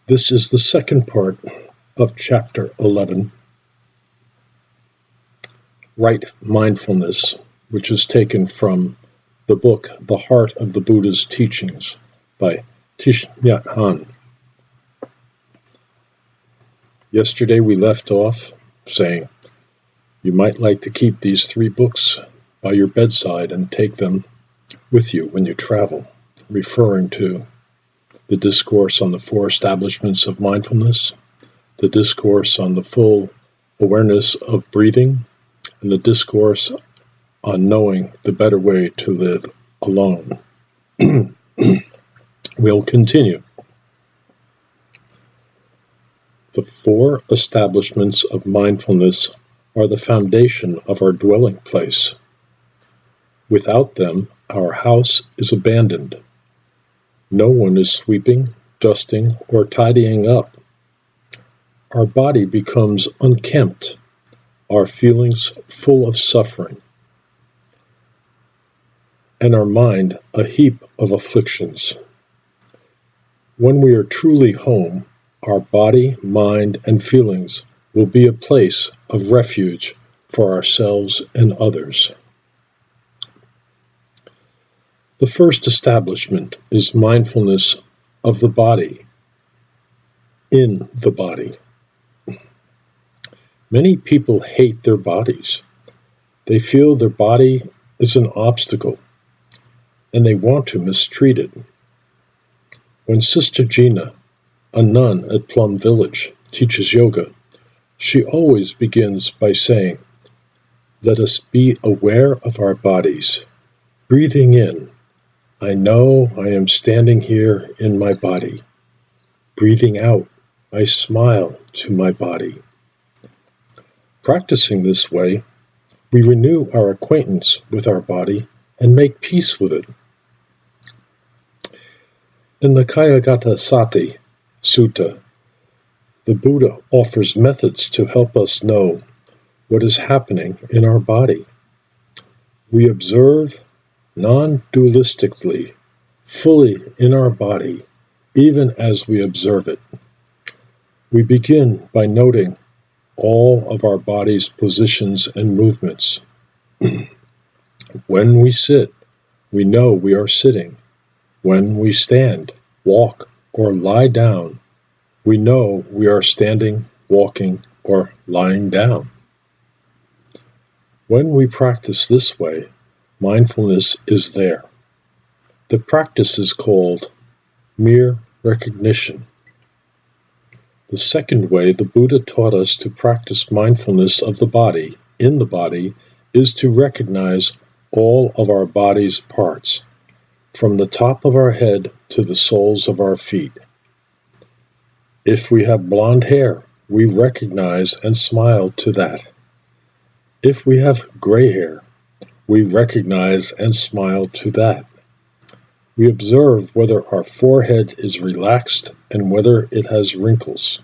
This is the second part of Chapter 11, Right Mindfulness, which is taken from the book The Heart of the Buddha's Teachings by Thich Nhat Hanh. Yesterday we left off saying, you might like to keep these 3 books by your bedside and take them with you when you travel, referring to the discourse on the 4 establishments of mindfulness, the discourse on the full awareness of breathing, and the discourse on knowing the better way to live alone. We'll continue. The 4 establishments of mindfulness are the foundation of our dwelling place. Without them, our house is abandoned. No one is sweeping, dusting, or tidying up. Our body becomes unkempt, our feelings full of suffering, and our mind a heap of afflictions. When we are truly home, our body, mind, and feelings will be a place of refuge for ourselves and others. The first establishment is mindfulness of the body, in the body. Many people hate their bodies. They feel their body is an obstacle, and they want to mistreat it. When Sister Gina, a nun at Plum Village, teaches yoga, she always begins by saying, let us be aware of our bodies. Breathing in, I know I am standing here in my body. Breathing out, I smile to my body. Practicing this way, we renew our acquaintance with our body and make peace with it. In the Kayagata Sutta, the Buddha offers methods to help us know what is happening in our body. We observe non-dualistically, fully in our body, even as we observe it. We begin by noting all of our body's positions and movements. When we sit, we know we are sitting. When we stand, walk, or lie down, we know we are standing, walking, or lying down. When we practice this way, mindfulness is there. The practice is called mere recognition. The second way the Buddha taught us to practice mindfulness of the body, in the body, is to recognize all of our body's parts, from the top of our head to the soles of our feet. If we have blonde hair, we recognize and smile to that. If we have gray hair, we recognize and smile to that. We observe whether our forehead is relaxed and whether it has wrinkles.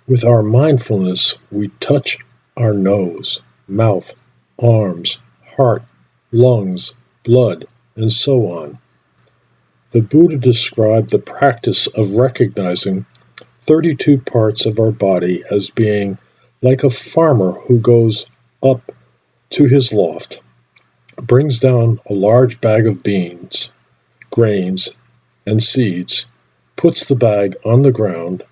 With our mindfulness, we touch our nose, mouth, arms, heart, lungs, blood, and so on. The Buddha described the practice of recognizing 32 parts of our body as being like a farmer who goes up to his loft, brings down a large bag of beans, grains, and seeds, puts the bag on the ground,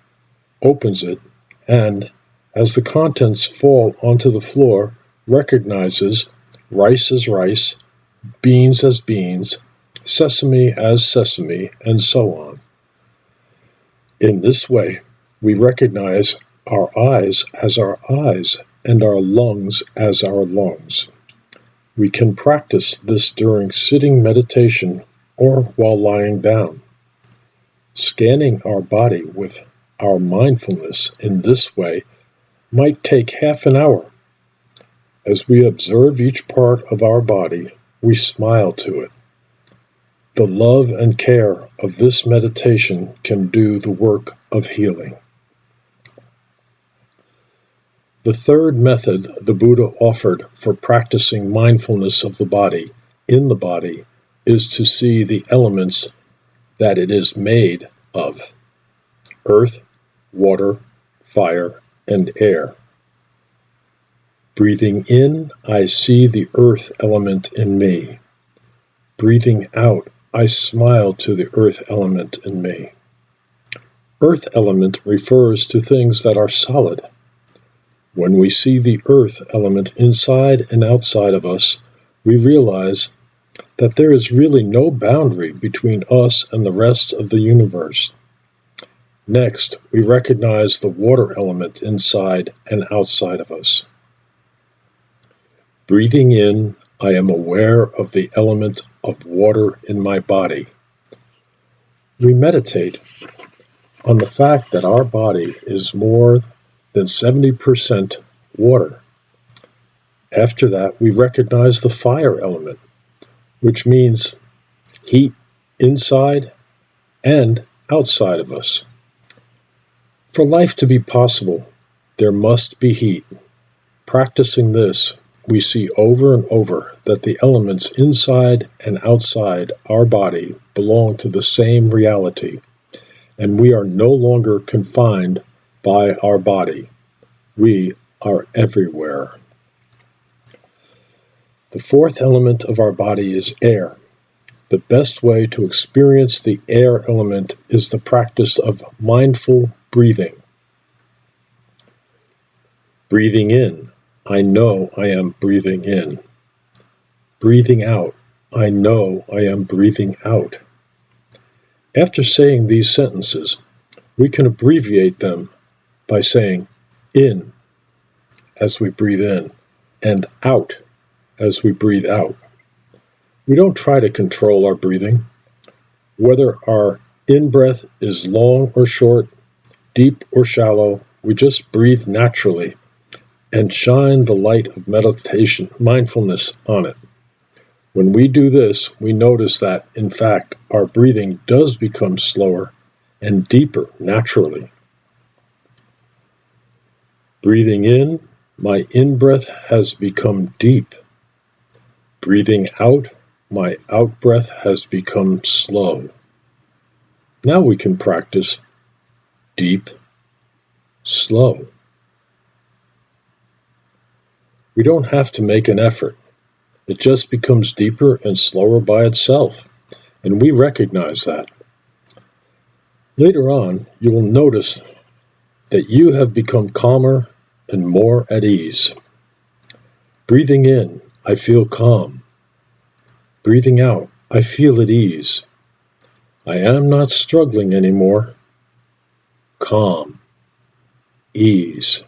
opens it, and, as the contents fall onto the floor, recognizes rice as rice, beans as beans, sesame as sesame, and so on. In this way, we recognize our eyes as our eyes and our lungs as our lungs. We can practice this during sitting meditation or while lying down. Scanning our body with our mindfulness in this way might take half an hour. As we observe each part of our body, we smile to it. The love and care of this meditation can do the work of healing. The third method the Buddha offered for practicing mindfulness of the body, in the body, is to see the elements that it is made of. earth, water, fire, and air. Breathing in, I see the earth element in me. Breathing out, I smile to the earth element in me. Earth element refers to things that are solid. When we see the earth element inside and outside of us, we realize that there is really no boundary between us and the rest of the universe. Next, we recognize the water element inside and outside of us. Breathing in, I am aware of the element of water in my body. We meditate on the fact that our body is more than 70% water. After that, we recognize the fire element, which means heat inside and outside of us. For life to be possible, there must be heat. Practicing this, we see over and over that the elements inside and outside our body belong to the same reality, and we are no longer confined by our body. We are everywhere. The fourth element of our body is air. The best way to experience the air element is the practice of mindful breathing. Breathing in, I know I am breathing in. Breathing out, I know I am breathing out. After saying these sentences, we can abbreviate them by saying in as we breathe in and out as we breathe out. We don't try to control our breathing. Whether our in-breath is long or short, deep or shallow, we just breathe naturally and shine the light of meditation, mindfulness on it. When we do this, we notice that, in fact, our breathing does become slower and deeper naturally. Breathing in, my in-breath has become deep. Breathing out, my out-breath has become slow. Now we can practice deep, slow. We don't have to make an effort. It just becomes deeper and slower by itself, and we recognize that. Later on, you will notice that you have become calmer and more at ease. Breathing in, I feel calm. Breathing out, I feel at ease. I am not struggling anymore. Calm, ease.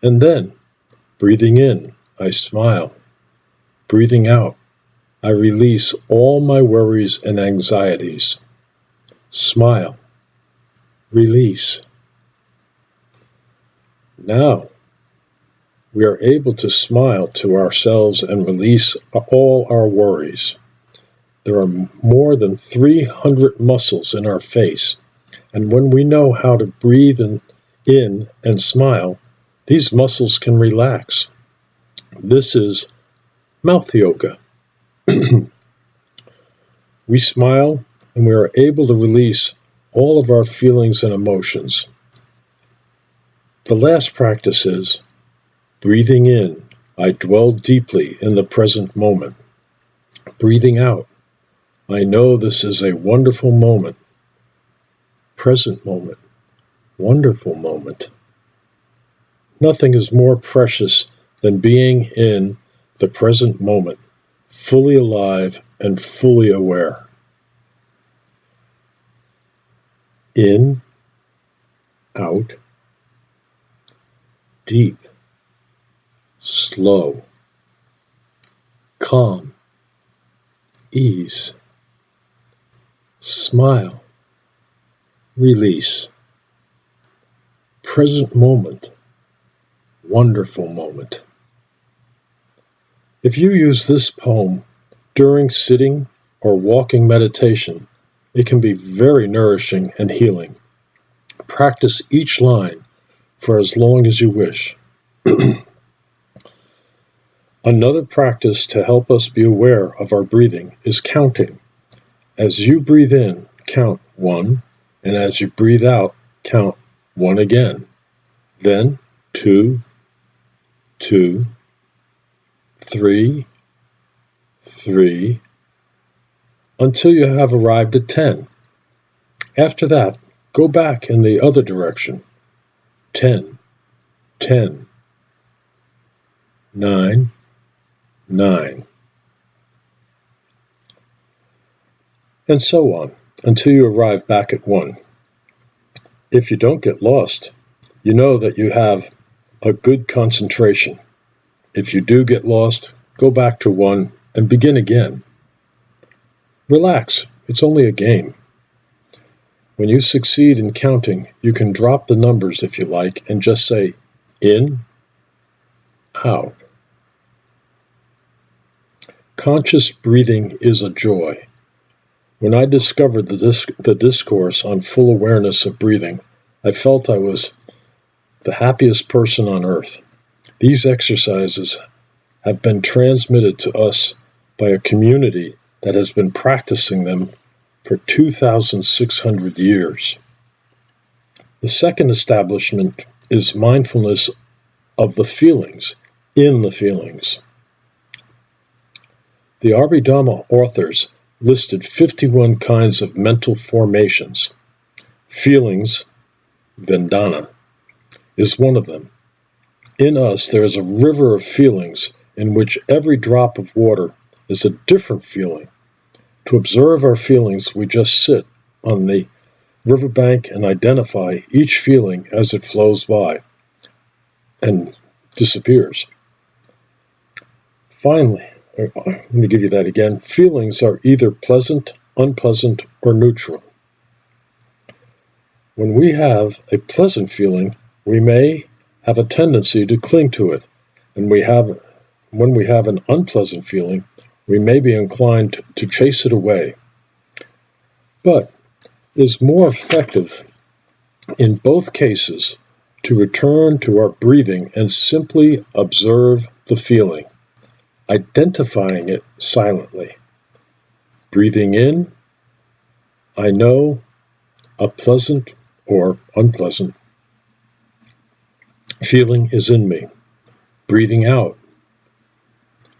And then, breathing in, I smile. Breathing out, I release all my worries and anxieties. Smile. Release. Now, we are able to smile to ourselves and release all our worries. There are more than 300 muscles in our face, and when we know how to breathe in and smile, these muscles can relax. This is mouth yoga. We smile and we are able to release all of our feelings and emotions. The last practice is breathing in, I dwell deeply in the present moment. Breathing out, I know this is a wonderful moment. Present moment, wonderful moment. Nothing is more precious than being in the present moment, fully alive and fully aware. In, out, deep, slow, calm, ease, smile, release, present moment, wonderful moment. If you use this poem during sitting or walking meditation, it can be very nourishing and healing. Practice each line for as long as you wish. Another practice to help us be aware of our breathing is counting. As you breathe in, count 1, and as you breathe out, count 1 again, then 2, 2, 3, 3, until you have arrived at 10. After that, go back in the other direction. 10, 10, 9, 9, and so on until you arrive back at 1. If you don't get lost, you know that you have a good concentration. If you do get lost, go back to 1 and begin again. Relax, it's only a game. When you succeed in counting, you can drop the numbers if you like and just say in, out. Conscious breathing is a joy. When I discovered the discourse on full awareness of breathing, I felt I was the happiest person on earth. These exercises have been transmitted to us by a community that has been practicing them for 2,600 years. The second establishment is mindfulness of the feelings, in the feelings. The Abhidhamma authors listed 51 kinds of mental formations. Feelings, Vedana, is one of them. In us, there is a river of feelings in which every drop of water is a different feeling. To observe our feelings, we just sit on the riverbank and identify each feeling as it flows by and disappears. Finally, let me give you that again. Feelings are either pleasant, unpleasant, or neutral. When we have a pleasant feeling, we may have a tendency to cling to it, and when we have an unpleasant feeling, we may be inclined to chase it away. But it is more effective in both cases to return to our breathing and simply observe the feeling, identifying it silently. Breathing in, I know a pleasant or unpleasant feeling is in me. Breathing out,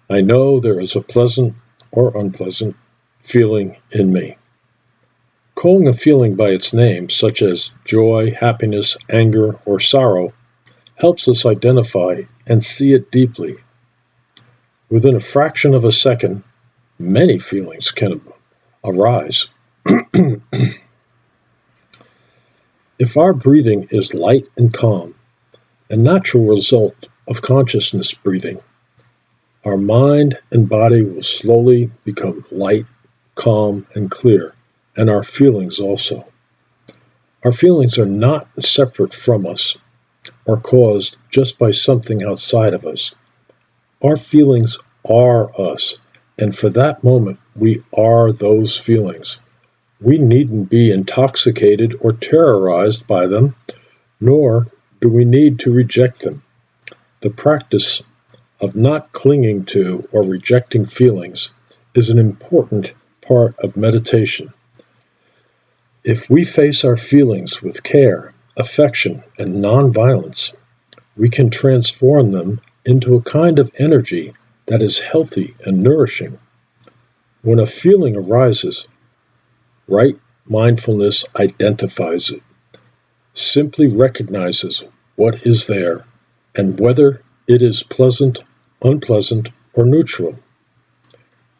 I know there is a pleasant or unpleasant feeling in me. Calling a feeling by its name, such as joy, happiness, anger, or sorrow, helps us identify and see it deeply. Within a fraction of a second, many feelings can arise. If our breathing is light and calm, a natural result of consciousness breathing, our mind and body will slowly become light, calm, and clear, and our feelings also. Our feelings are not separate from us or caused just by something outside of us. Our feelings are us, and for that moment, we are those feelings. We needn't be intoxicated or terrorized by them, nor do we need to reject them. The practice of not clinging to or rejecting feelings is an important part of meditation. If we face our feelings with care, affection, and nonviolence, we can transform them into a kind of energy that is healthy and nourishing. When a feeling arises, right mindfulness identifies it, simply recognizes what is there, and whether it is pleasant, unpleasant, or neutral.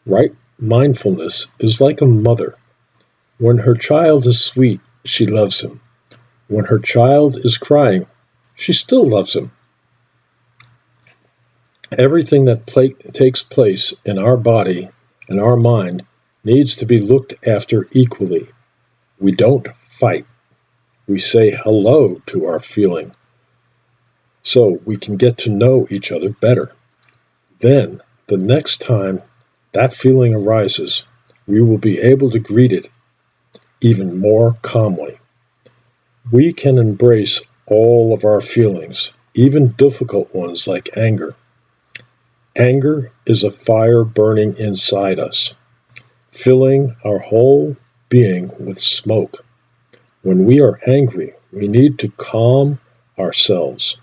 Right mindfulness is like a mother. When her child is sweet, she loves him. When her child is crying, she still loves him. Everything that takes place in our body and our mind needs to be looked after equally. We don't fight. We say hello to our feeling so we can get to know each other better. Then, the next time that feeling arises, we will be able to greet it even more calmly. We can embrace all of our feelings, even difficult ones like anger. Anger is a fire burning inside us, filling our whole being with smoke. When we are angry, we need to calm ourselves.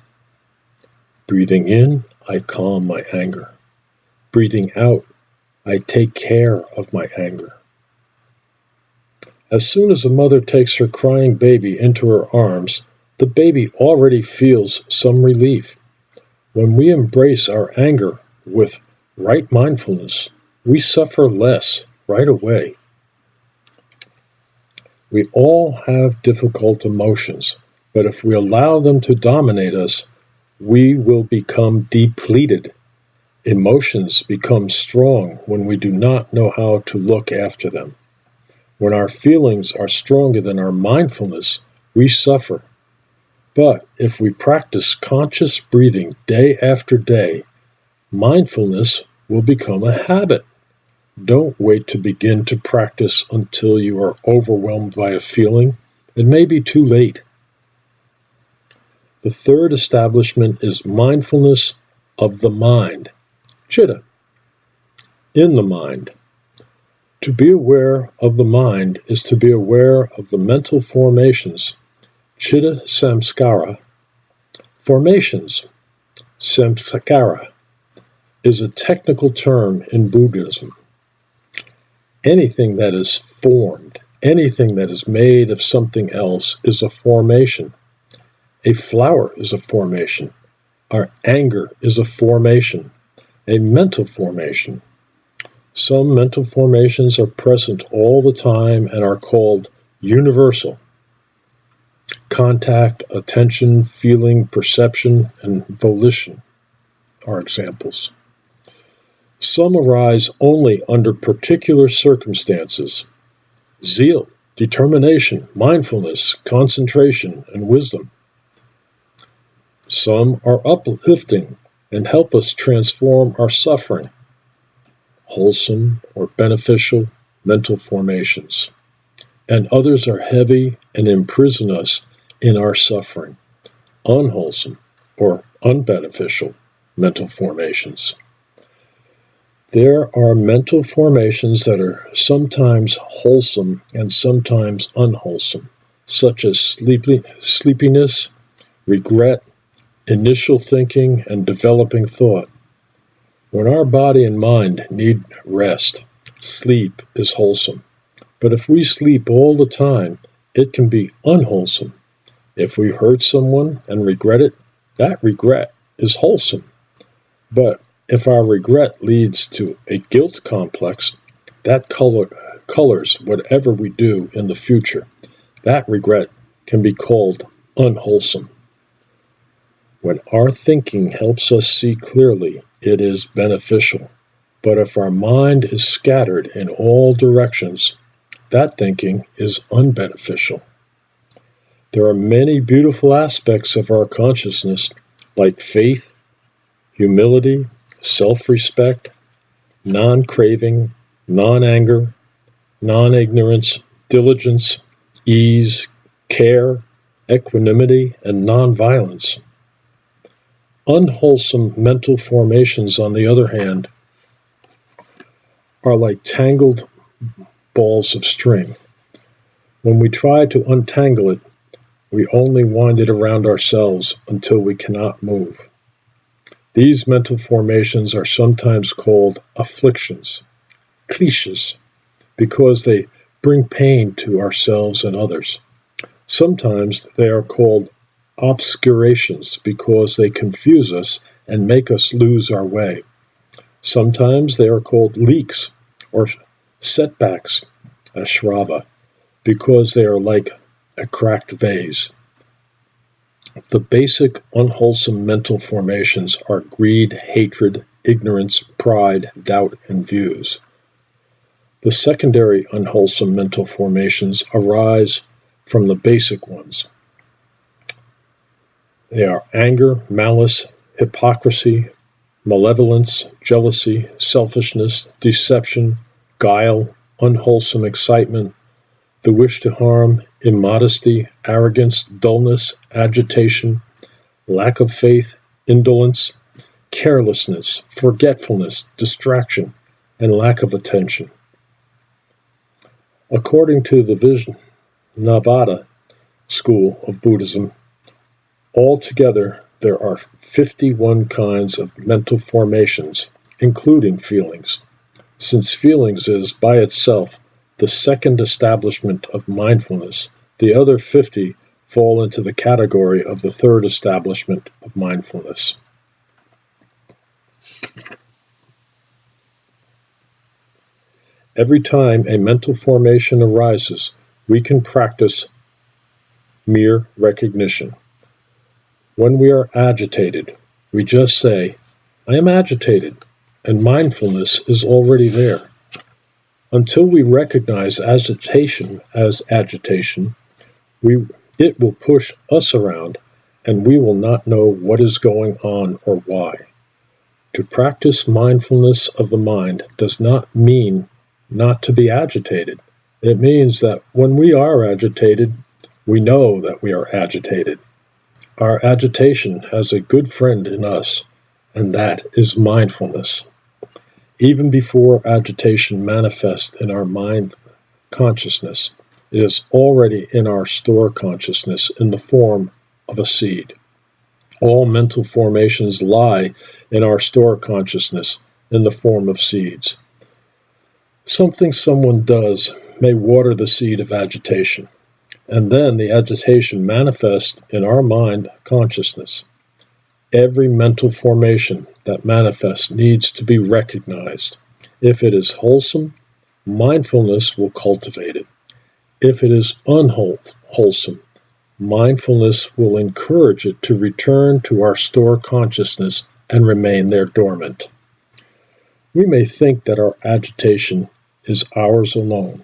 Breathing in, I calm my anger. Breathing out, I take care of my anger. As soon as a mother takes her crying baby into her arms, the baby already feels some relief. When we embrace our anger with right mindfulness, we suffer less right away. We all have difficult emotions, but if we allow them to dominate us, we will become depleted. Emotions become strong when we do not know how to look after them. When our feelings are stronger than our mindfulness, we suffer. But if we practice conscious breathing day after day, mindfulness will become a habit. Don't wait to begin to practice until you are overwhelmed by a feeling. It may be too late. The third establishment is mindfulness of the mind, chitta, in the mind. To be aware of the mind is to be aware of the mental formations, chitta samskara. Formations, samskara, is a technical term in Buddhism. Anything that is formed, anything that is made of something else is a formation. A flower is a formation. Our anger is a formation, a mental formation. Some mental formations are present all the time and are called universal. Contact, attention, feeling, perception, and volition are examples. Some arise only under particular circumstances. Zeal, determination, mindfulness, concentration, and wisdom. Some are uplifting and help us transform our suffering. Wholesome or beneficial mental formations. And others are heavy and imprison us in our suffering. Unwholesome or unbeneficial mental formations. There are mental formations that are sometimes wholesome and sometimes unwholesome, such as sleepiness, regret, initial thinking, and developing thought. When our body and mind need rest, sleep is wholesome. But if we sleep all the time, it can be unwholesome. If we hurt someone and regret it, that regret is wholesome. But if our regret leads to a guilt complex, that colors whatever we do in the future. That regret can be called unwholesome. When our thinking helps us see clearly, it is beneficial. But if our mind is scattered in all directions, that thinking is unbeneficial. There are many beautiful aspects of our consciousness, like faith, humility, self-respect, non-craving, non-anger, non-ignorance, diligence, ease, care, equanimity, and non-violence. Unwholesome mental formations, on the other hand, are like tangled balls of string. When we try to untangle it, we only wind it around ourselves until we cannot move. These mental formations are sometimes called afflictions, kleshas, because they bring pain to ourselves and others. Sometimes they are called obscurations because they confuse us and make us lose our way. Sometimes they are called leaks or setbacks, ashrava, because they are like a cracked vase. The basic unwholesome mental formations are greed, hatred, ignorance, pride, doubt, and views. The secondary unwholesome mental formations arise from the basic ones. They are anger, malice, hypocrisy, malevolence, jealousy, selfishness, deception, guile, unwholesome excitement, the wish to harm, immodesty, arrogance, dullness, agitation, lack of faith, indolence, carelessness, forgetfulness, distraction, and lack of attention. According to the Vijnanavada, school of Buddhism, altogether there are 51 kinds of mental formations, including feelings. Since feelings is, by itself, the second establishment of mindfulness, the other 50 fall into the category of the third establishment of mindfulness. Every time a mental formation arises, we can practice mere recognition. When we are agitated, we just say, "I am agitated," and mindfulness is already there. Until we recognize agitation as agitation, it will push us around, and we will not know what is going on or why. To practice mindfulness of the mind does not mean not to be agitated. It means that when we are agitated, we know that we are agitated. Our agitation has a good friend in us, and that is mindfulness. Even before agitation manifests in our mind consciousness, it is already in our store consciousness in the form of a seed. All mental formations lie in our store consciousness in the form of seeds. Something someone does may water the seed of agitation, and then the agitation manifests in our mind consciousness. Every mental formation that manifests needs to be recognized. If it is wholesome, mindfulness will cultivate it. If it is unwholesome, mindfulness will encourage it to return to our store consciousness and remain there dormant. We may think that our agitation is ours alone,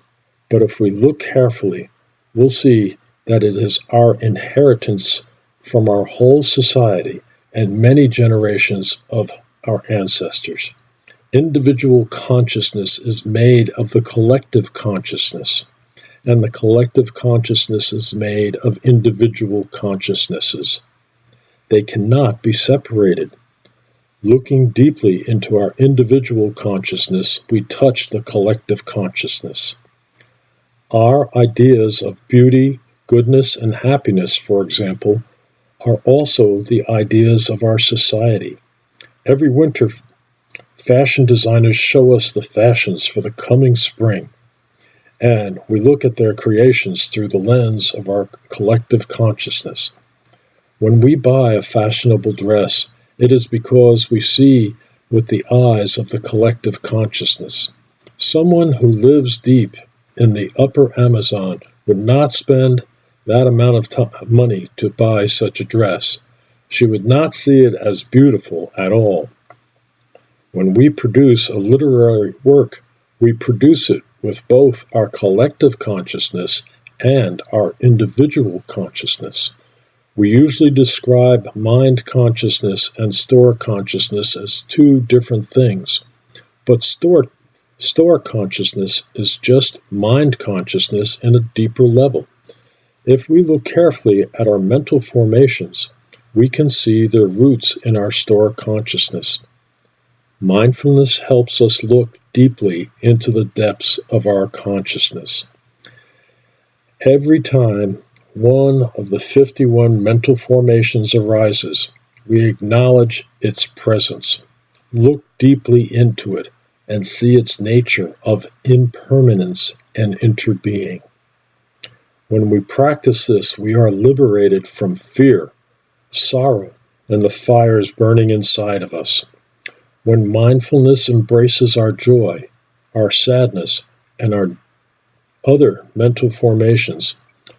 but if we look carefully, we'll see that it is our inheritance from our whole society and many generations of our ancestors. Individual consciousness is made of the collective consciousness, and the collective consciousness is made of individual consciousnesses. They cannot be separated. Looking deeply into our individual consciousness, we touch the collective consciousness. Our ideas of beauty, goodness, and happiness, for example, are also the ideas of our society. Every winter, fashion designers show us the fashions for the coming spring, and we look at their creations through the lens of our collective consciousness. When we buy a fashionable dress, it is because we see with the eyes of the collective consciousness. Someone who lives deep in the upper Amazon would not spend that amount of money to buy such a dress. She would not see it as beautiful at all. When we produce a literary work, we produce it with both our collective consciousness and our individual consciousness. We usually describe mind consciousness and store consciousness as two different things, but store consciousness is just mind consciousness in a deeper level. If we look carefully at our mental formations, we can see their roots in our store consciousness. Mindfulness helps us look deeply into the depths of our consciousness. Every time one of the 51 mental formations arises, we acknowledge its presence, look deeply into it, and see its nature of impermanence and interbeing. When we practice this, we are liberated from fear, sorrow, and the fires burning inside of us. When mindfulness embraces our joy, our sadness, and our other mental formations,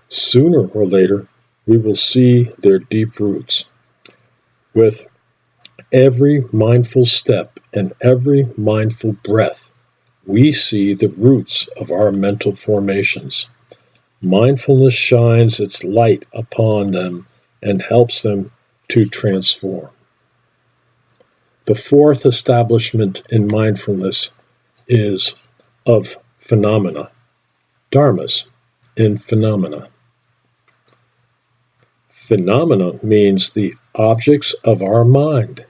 sooner or later we will see their deep roots. With every mindful step and every mindful breath, we see the roots of our mental formations. Mindfulness shines its light upon them and helps them to transform. The fourth establishment in mindfulness is of phenomena, dharmas in phenomena. Phenomena means the objects of our mind.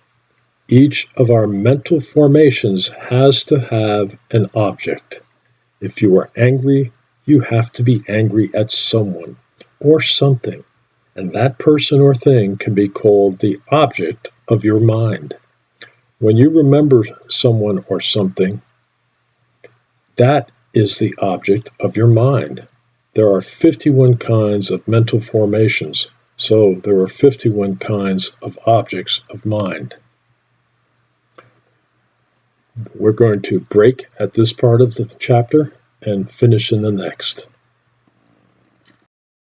Each of our mental formations has to have an object. If you are angry, you have to be angry at someone. or something, and that person or thing can be called the object of your mind. When you remember someone or something, that is the object of your mind. There are 51 kinds of mental formations, so there are 51 kinds of objects of mind. We're going to break at this part of the chapter and finish in the next.